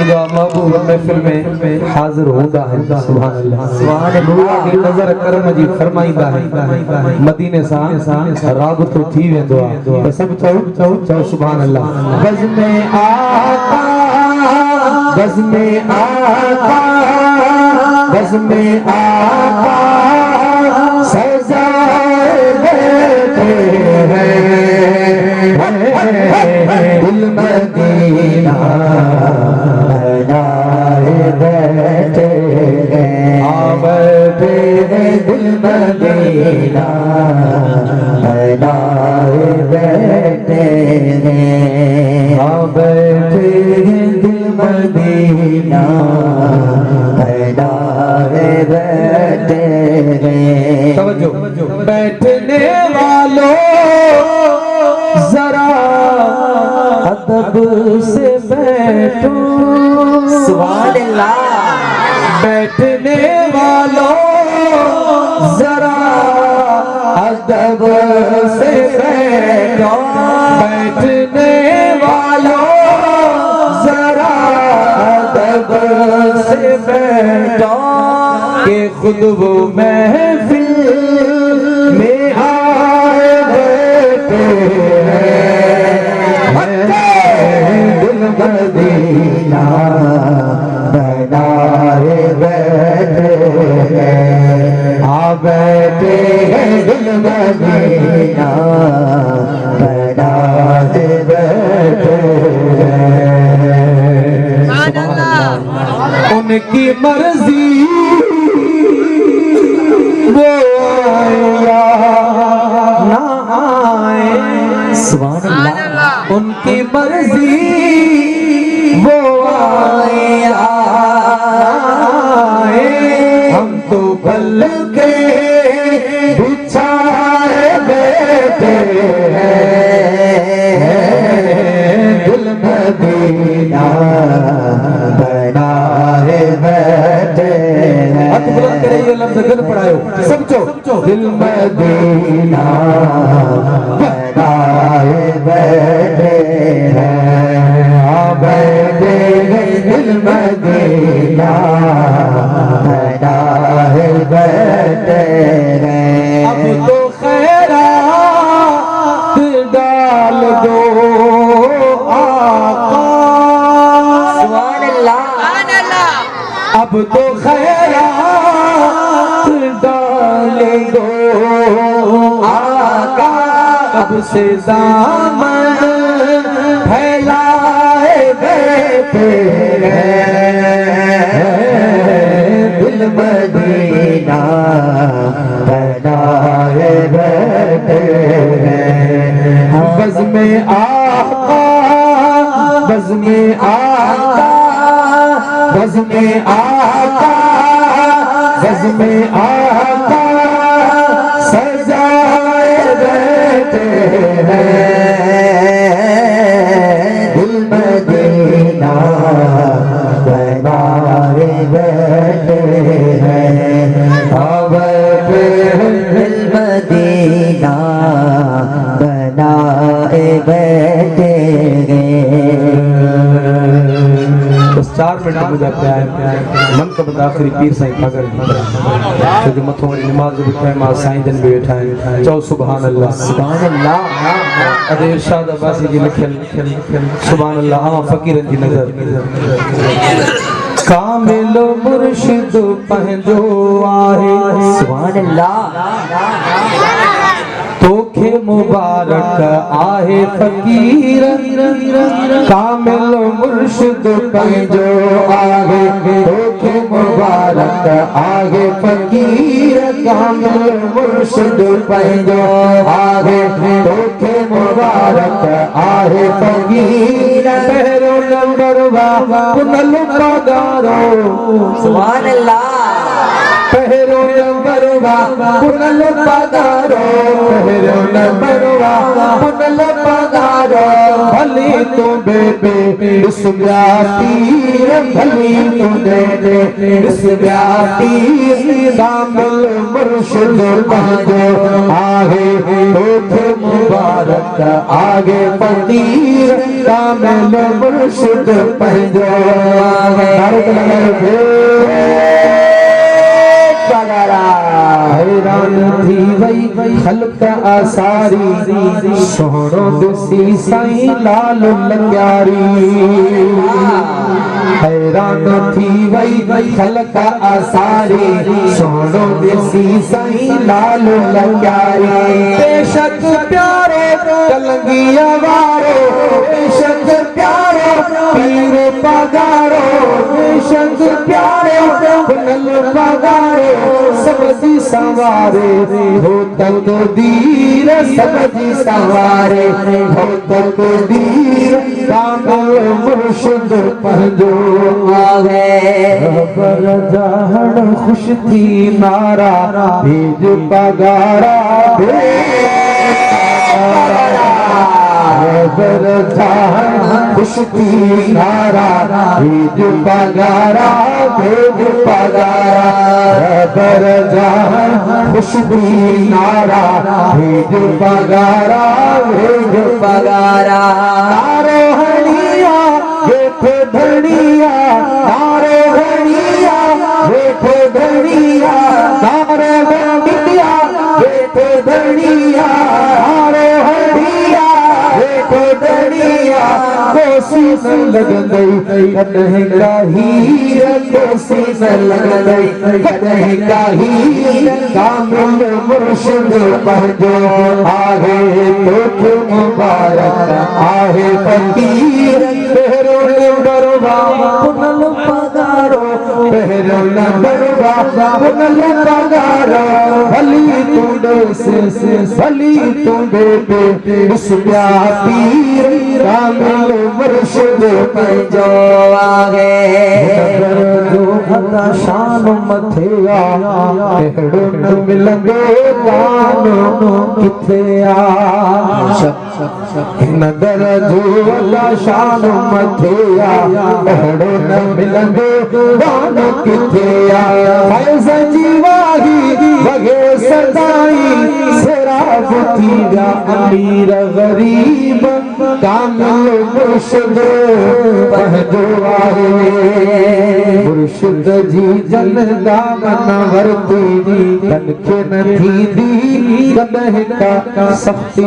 جو محبوب محفل میں حاضر ہوتا ہے سبحان اللہ کی نظر کرم جی فرمائیدا ہے مدینے سان رابطو تھی ویندو ہے سب چو سبحان اللہ بز میں آقا بز میں آقا بز میں آقا سجائے بیٹھے ہیں دل مدینہ بنائے بیٹھے ہیں بیٹھے ہیں دل مدینہ بنائے بیٹھے ہیں بیٹھے ہیں دل مدینہ بنائے بیٹھے ہیں توجہ بیٹھنے والوں ذرا ادب سے بیٹھو سبحان اللہ بیٹھنے والوں ذرا ادب سے بیٹھو بیٹھنے والوں ذرا ادب سے بیٹھو کہ خود وہ محفل میں آئے بیٹھے دل مدینہ بنائے بیٹھے بیٹھے ہیں دل مدینہ بنائے بیٹھے ان کی مرضی وہ آئے یا نہ آئے سبحان اللہ ان کی مرضی وہ آئے یا آئے ہم تو بل کے بچھائے بیٹھے ہیں دل مدینہ بنائے بیٹھے ہیں ہاتھ بلند کرے یہ لفظ دل پڑھائیو سب چو دل مدینہ بنائے بیٹھے ہیں بیٹھے ہیں دل مدینہ بنائے بیٹھے ہیں اب تو خیرات ڈال دو آقا سبحان اللہ اب تو خیرات ڈال دو آقا اب سے دامن پھیلائے بیٹھے ہیں دل مدینہ بنائے بیٹھے ہیں بز میں آقا بز میں آقا بز میں آقا بز میں آقا سجائے بیٹھے ہیں دل مدینہ بنائے بیٹھے ہیں دل مدینہ بنائے بیٹھے ہیں بس 4 منٹ مجھے پیار من کا بند آخری پیر سائیں پھگر تو جو متھوں والی نماز بھی کھائے ماں سائیں دن بھی اٹھائیں چاہو سبحان اللہ سبحان اللہ ادھے ارشاد عباسی جی لکھل سبحان اللہ آن فقیرن جی نظر کامل مرشد پہنجو آہے سبحان اللہ توکھے مبارک آہے فقیر کامل مرشد پہنجو آہے توکھے مبارک آہے فقیر کامل مرشد پہنجو آہے توکھے مبارک آہے فقیر پہرو نمبر کنل پگارو سبحان اللہ پہرو نمبر کنل پگارو پہرو نمبر کنل پگارو بھلی تو بے بے اس بیاتی بھلی تو دے دے اس بیاتی کامل مرشد پہنجو آگے توکھے مبارک آگے فقیر کامل مرشد پہنجو نعرہ لگائے حیران تھی وئی خلق آثاری سوہنوں دسی سائیں لال لنگیاری حیران تھی وئی خلق آثاری سوہنوں دسی سائیں لال لنگیاری بے شک پیارے کلنگی آوارو بے شک پیارے پیر پگارو بے شک پیارے کنل پگارو سبزی سوارے ہو تقدیر سبزی سوارے ہو تقدیر کامل مرشد پہنجو آگے ربر جاہن خوش تھی نارا بھیج پگارا ربر جاہن خوش تھی نارا بھیج پگارا بھیج پگارا ربر جاہن خوش تھی نارا بھیج پگارا بھیج پگارا نارو ہنیا بیٹھے دھنیا نارو ہنیا بیٹھے دھنیا نارو ہنیا بیٹھے دھنیا نارو ہنیا بیٹھے دھنیا کوسی نہ لگ گئی کدہ کا ہیر کوسی نہ لگ گئی کدہ کا ہیر کامل مرشد پہنجو آگے تو مبارک آگے فقیر پہرو نبروا کنل پگارو پہرو نبروا کنل پگارو بھلی تُنڈے سے بھلی تُنڈے پہ اس پیا پیر کامل مرشد پہنجو آگے جو بھتا شان متھیا پہڑو نہ ملنگے دانو کتھے نظر جو بھتا شان متھیا پہڑو نہ ملنگے دانو کتھے فیض جیواہی بگے صدائی سراف تھی گا امیر غریب کامل مرشد پہنجو آئے مرشد جی جن دامن ورتی تن کے نتھی دی کدہ کا سختی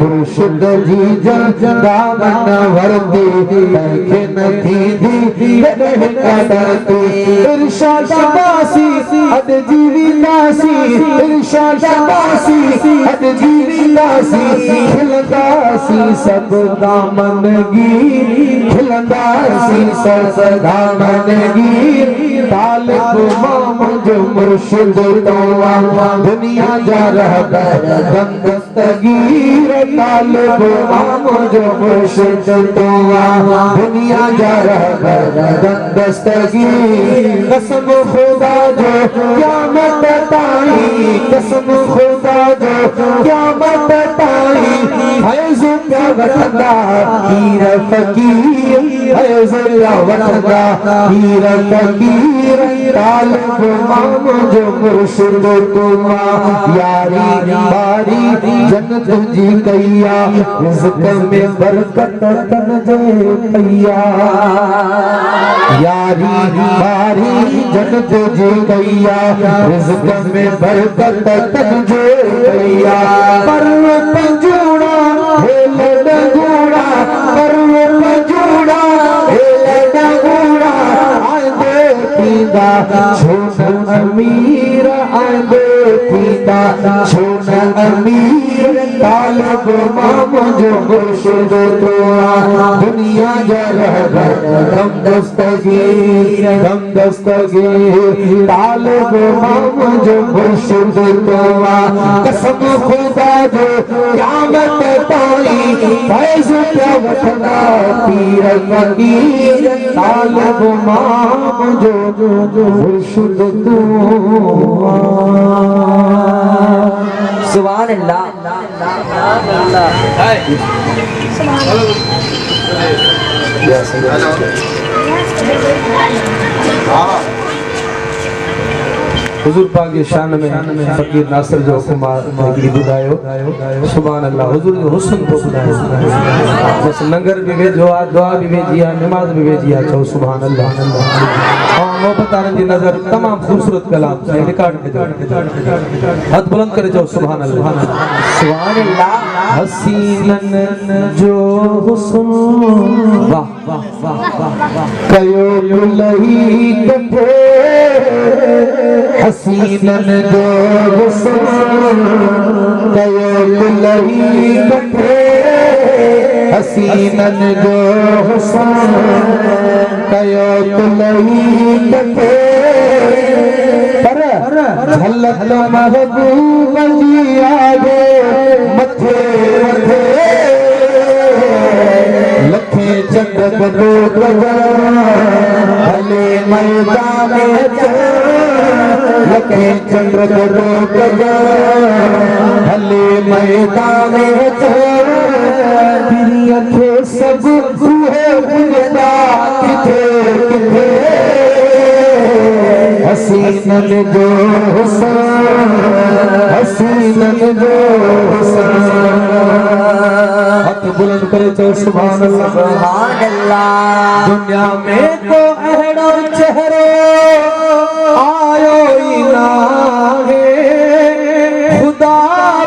مرشد جی جن دامن ورتی تن کے نتھی دی کدہ کا درتی ارشاد باسی حد جیوی ناسی ارشاد باسی حد جیوی ناسی کھلداسی سب دامنگی کھلداسی سب دامنگی طالب مامج مرشد دعا دنیا جا رہا دم دستگیر طالب مامج مرشد دعا دنیا جا رہا دم دستگیر قسم خدا جو قیامت تائی قسم خدا جو قیامت تائی حیض کا وطنہ پیر فقیر حیض کا وطنہ پیر فقیر طالب مامج مرشد دعا یاری باری جنت جی کیا رزق میں برکت تن جے پیا یاری باری جنت جی کیا رزق میں برکت تن جے پیا پرو پنجوڑا ہیل ڈگوڑا پرو پنجوڑا ہیل ڈگوڑا آئے دے پیدا چھوٹ امیر آئے دے پیدا چھوٹ امیر طالب مامج مرشد دعا دنیا جا رہا دم دستگیر دم دستگیر طالب مامج مرشد دعا قسم خدا جو قیامت تائی فیض کیا وطنہ پیر فقیر طالب مامج مرشد دعا سبحان اللہ حضور پاک کی شان میں فقیر ناصر جو حکمار کی بدایو سبحان اللہ حضور جو حسن کو بدایو بس ننگر بھی بھیجو دعا بھی بھیجیا نماز بھی بھیجیا چاہو سبحان اللہ اور محبت آرن دی نظر تمام خوبصورت کلام سے ریکارڈ کے ہاتھ بلند کرے جاؤ سبحان اللہ سبحان اللہ حسینن جو حسن واہ واہ واہ واہ کیو لہی کٹھے حسینن جو حسن کیو لہی کٹھے حسینن جو حسن کیو لہی کٹھے جھلک محبوب جی آگے متھے متھے لکھے چند بدو بھلے میدان لکھے چند بدو بھلے میدان تیری اکھیں سب روحے بلدا کتھے کتھے حسینن جو حسن حسینن جو حسن ہاتھ بلند کرے تو سبحان اللہ سبحان اللہ دنیا میں تو اہڑو چہرو آیو ہی نہ ہے خدا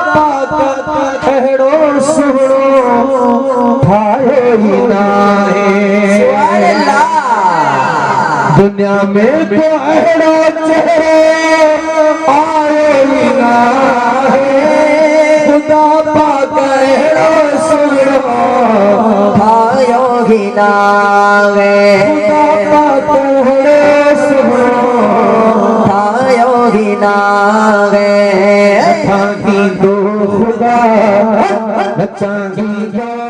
پاک اہڑو سہڑو تھایو ہی نہ ہے سبحان اللہ دنیا میں تو اہڑو چہرے آئے ہی نہ ہے خدا پاک اہڑو سنو بھائیو ہی ناوے خدا پاک اہڑو سنو بھائیو ہی ناوے نچاں کی دو خدا نچاں کی دو